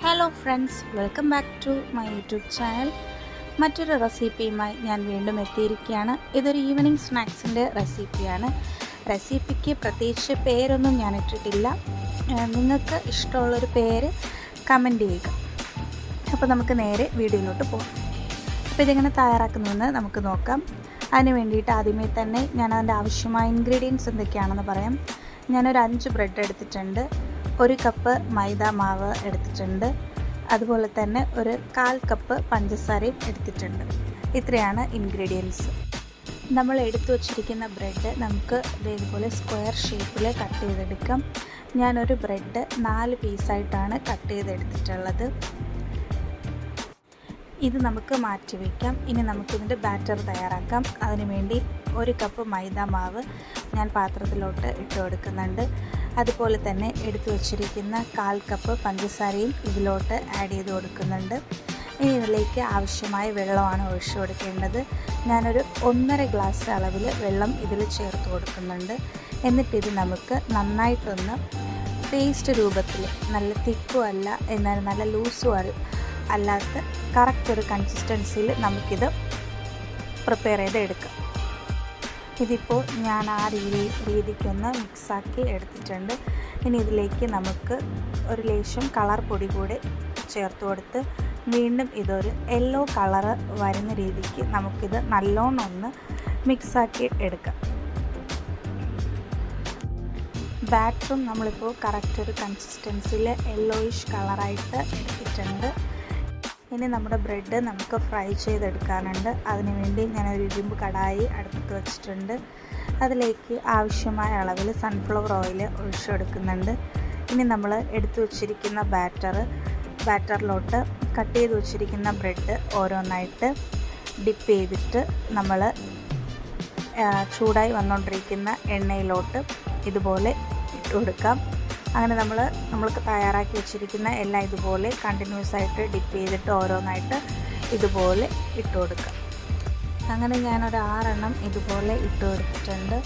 Hello friends, welcome back to my YouTube channel. മറ്റൊരു റെസിപ്പിയുമായി ഞാൻ വീണ്ടും എത്തിയിരിക്കുകയാണ്. ഇതൊരു ഈവനിങ് സ്നാക്സിൻ്റെ റെസിപ്പിയാണ്. റെസിപ്പിക്ക് പ്രത്യേകിച്ച് പേരൊന്നും ഞാൻ ഇട്ടിട്ടില്ല. നിങ്ങൾക്ക് ഇഷ്ടമുള്ളൊരു പേര് കമൻറ്റ് ചെയ്യുക. അപ്പോൾ നമുക്ക് നേരെ വീഡിയോയിലോട്ട് പോകാം. അപ്പോൾ ഇതെങ്ങനെ തയ്യാറാക്കുന്നതെന്ന് നമുക്ക് നോക്കാം. അതിന് വേണ്ടിയിട്ട് ആദ്യമേ തന്നെ ഞാൻ അതിൻ്റെ ആവശ്യമായ ഇൻഗ്രീഡിയൻസ് എന്തൊക്കെയാണെന്ന് പറയാം. ഞാനൊരു 5 ബ്രെഡ് എടുത്തിട്ടുണ്ട്, 1 കപ്പ് മൈദ മാവ് എടുത്തിട്ടുണ്ട്, അതുപോലെ തന്നെ ഒരു 1/4 കപ്പ് പഞ്ചസാരയും എടുത്തിട്ടുണ്ട്. ഇത്രയാണ് ഇൻഗ്രീഡിയൻസ്. നമ്മൾ എടുത്തു വച്ചിരിക്കുന്ന ബ്രെഡ് നമുക്ക് ഇതേപോലെ സ്ക്വയർ ഷേപ്പിൽ കട്ട് ചെയ്തെടുക്കാം. ഞാനൊരു ബ്രെഡ് 4 പീസായിട്ടാണ് കട്ട് ചെയ്തെടുത്തിട്ടുള്ളത്. ഇത് നമുക്ക് മാറ്റി വയ്ക്കാം. ഇനി നമുക്കിതിൻ്റെ ബാറ്റർ തയ്യാറാക്കാം. അതിനുവേണ്ടി 1 കപ്പ് മൈദ മാവ് ഞാൻ പാത്രത്തിലോട്ട് ഇട്ട് കൊടുക്കുന്നുണ്ട്. അതുപോലെ തന്നെ എടുത്തു വച്ചിരിക്കുന്ന 1/4 കപ്പ് പഞ്ചസാരയും ഇതിലോട്ട് ആഡ് ചെയ്ത് കൊടുക്കുന്നുണ്ട്. ഇനി ഇതിലേക്ക് ആവശ്യമായ വെള്ളമാണ് ഒഴിച്ചു കൊടുക്കേണ്ടത്. ഞാനൊരു 1.5 ഗ്ലാസ് അളവിൽ വെള്ളം ഇതിൽ ചേർത്ത് കൊടുക്കുന്നുണ്ട്. എന്നിട്ടിത് നമുക്ക് നന്നായിട്ടൊന്ന് പേസ്റ്റ് രൂപത്തിൽ, നല്ല തിക്കും അല്ല എന്നാൽ നല്ല ലൂസും അല്ലാത്ത കറക്റ്റ് ഒരു കൺസിസ്റ്റൻസിയിൽ നമുക്കിത് പ്രിപ്പയർ ചെയ്തെടുക്കാം. ഇതിപ്പോൾ ഞാൻ ആ രീതിക്കൊന്ന് മിക്സാക്കി എടുത്തിട്ടുണ്ട്. ഇനി ഇതിലേക്ക് നമുക്ക് ഒരു ലേശം കളർ പൊടി കൂടി ചേർത്ത് കൊടുത്ത് വീണ്ടും ഇതൊരു യെല്ലോ കളറ് വരുന്ന രീതിക്ക് നമുക്കിത് നല്ലോണം ഒന്ന് മിക്സാക്കി എടുക്കാം. ബാറ്ററും നമ്മളിപ്പോൾ കറക്റ്റ് ഒരു കൺസിസ്റ്റൻസിയിൽ യെല്ലോയിഷ് കളറായിട്ട് എടുത്തിട്ടുണ്ട്. ഇനി നമ്മുടെ ബ്രെഡ് നമുക്ക് ഫ്രൈ ചെയ്തെടുക്കാനുണ്ട്. അതിനുവേണ്ടി ഞാനൊരു ഇരുമ്പ് കടായി അടുപ്പത്ത് വെച്ചിട്ടുണ്ട്. അതിലേക്ക് ആവശ്യമായ അളവിൽ സൺഫ്ലവർ ഓയിൽ ഒഴിച്ചെടുക്കുന്നുണ്ട്. ഇനി നമ്മൾ എടുത്തു വച്ചിരിക്കുന്ന ബാറ്ററിലോട്ട് കട്ട് ചെയ്ത് വച്ചിരിക്കുന്ന ബ്രെഡ് ഓരോന്നായിട്ട് ഡിപ്പ് ചെയ്തിട്ട് നമ്മൾ ചൂടായി വന്നുകൊണ്ടിരിക്കുന്ന എണ്ണയിലോട്ട് ഇതുപോലെ ഇട്ട് കൊടുക്കാം. അങ്ങനെ നമ്മൾക്ക് തയ്യാറാക്കി വെച്ചിരിക്കുന്ന എല്ലാം ഇതുപോലെ കണ്ടിന്യൂസ് ആയിട്ട് ഡിപ്പ് ചെയ്തിട്ട് ഓരോന്നായിട്ട് ഇതുപോലെ ഇട്ട് കൊടുക്കാം. അങ്ങനെ ഞാനൊരു 6 എണ്ണം ഇതുപോലെ ഇട്ട് കൊടുത്തിട്ടുണ്ട്.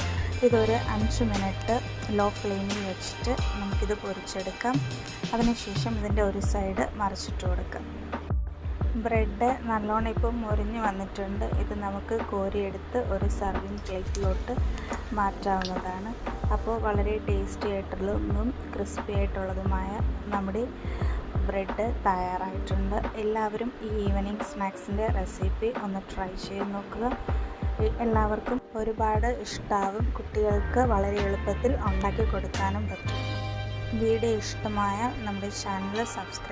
ഇതൊരു 5 മിനിറ്റ് ലോ ഫ്ലെയിമിൽ വെച്ചിട്ട് നമുക്കിത് പൊരിച്ചെടുക്കാം. അതിനുശേഷം ഇതിൻ്റെ ഒരു സൈഡ് മറിച്ചിട്ട് കൊടുക്കാം. ബ്രെഡ് നല്ലോണം ഇപ്പം മുരിഞ്ഞ് വന്നിട്ടുണ്ട്. ഇത് നമുക്ക് കോരിയെടുത്ത് ഒരു സർവിങ് പ്ലേറ്റിലോട്ട് മാറ്റാവുന്നതാണ്. അപ്പോൾ വളരെ ടേസ്റ്റി ആയിട്ടുള്ളതും ക്രിസ്പി ആയിട്ടുള്ളതുമായ നമ്മുടെ ബ്രെഡ് തയ്യാറായിട്ടുണ്ട്. എല്ലാവരും ഈ ഈവനിങ് സ്നാക്സിൻ്റെ റെസിപ്പി ഒന്ന് ട്രൈ ചെയ്ത് നോക്കുക. എല്ലാവർക്കും ഒരുപാട് ഇഷ്ടമാവും. കുട്ടികൾക്ക് വളരെ എളുപ്പത്തിൽ ഉണ്ടാക്കി കൊടുക്കാനും പറ്റും. വീഡിയോ ഇഷ്ടമായ നമ്മുടെ ചാനൽ സബ്സ്ക്രൈബ്